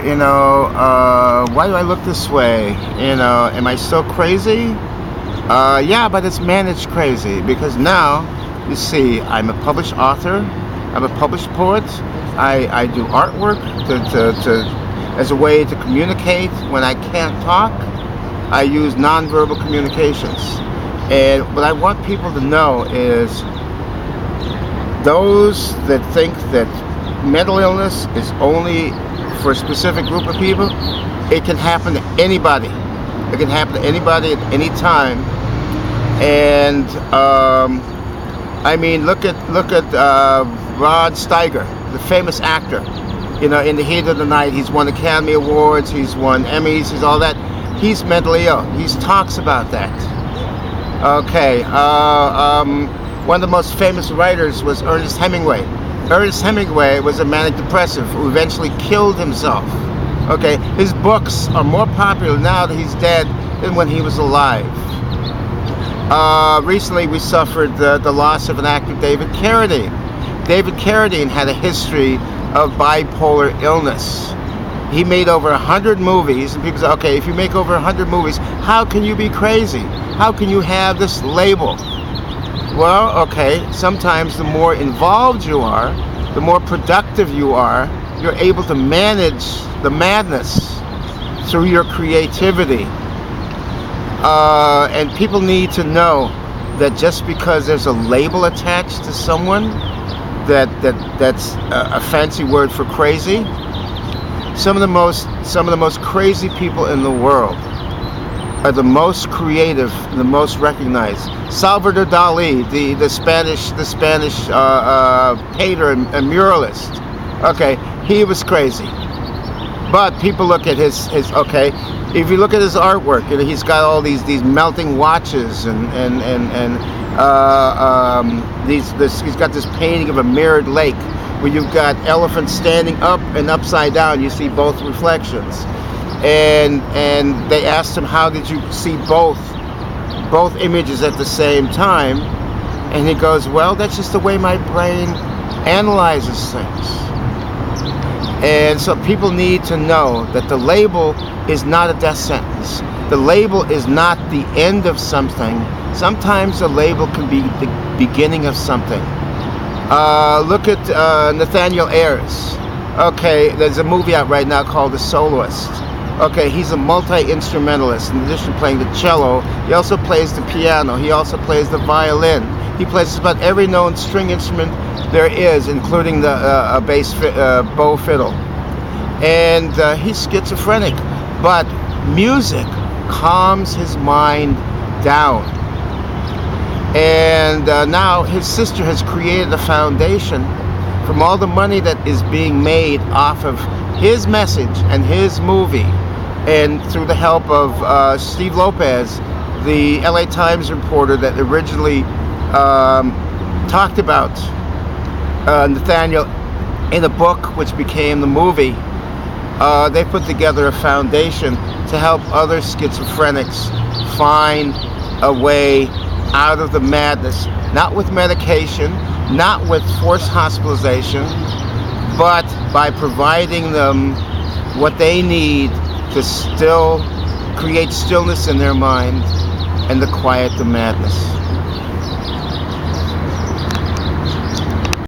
why do I look this way? Am I still crazy? Yeah, but it's managed crazy, because now, you see, I'm a published author, I'm a published poet, I do artwork as a way to communicate when I can't talk. I use nonverbal communications. And what I want people to know is those that think that mental illness is only for a specific group of people, it can happen to anybody. It can happen to anybody at any time. And look at Rod Steiger, the famous actor. In the heat of the night, he's won Academy Awards, he's won Emmys, he's all that. He's mentally ill. He talks about that. Okay. One of the most famous writers was Ernest Hemingway. Ernest Hemingway was a manic depressive who eventually killed himself. Okay, his books are more popular now that he's dead than when he was alive. Recently we suffered the loss of an actor, David Carradine. David Carradine had a history of bipolar illness. He made over 100 movies, and people say, okay, if you make over 100 movies, how can you be crazy? How can you have this label? Well, okay, sometimes the more involved you are, the more productive you are, you're able to manage the madness through your creativity. And people need to know that just because there's a label attached to someone, that's a fancy word for crazy. Some of the most crazy people in the world are the most creative, the most recognized. Salvador Dali, the Spanish painter and muralist. Okay, he was crazy, but people look at his okay. If you look at his artwork, he's got all these melting watches he's got this painting of a mirrored lake where you've got elephants standing up and upside down. You see both reflections. And they asked him, how did you see both images at the same time? And he goes, well, that's just the way my brain analyzes things. And so people need to know that the label is not a death sentence. The label is not the end of something. Sometimes the label can be the beginning of something. Look at Nathaniel Ayers. Okay, there's a movie out right now called The Soloist. Okay, he's a multi-instrumentalist. In addition to playing the cello, he also plays the piano, he also plays the violin. He plays just about every known string instrument there is, including the bow fiddle. And he's schizophrenic, but music calms his mind down. And now his sister has created a foundation from all the money that is being made off of his message and his movie, and through the help of Steve Lopez, the LA Times reporter that originally talked about Nathaniel in a book which became the movie. They put together a foundation to help other schizophrenics find a way out of the madness, not with medication, not with forced hospitalization, but by providing them what they need to still create stillness in their mind and to quiet the madness.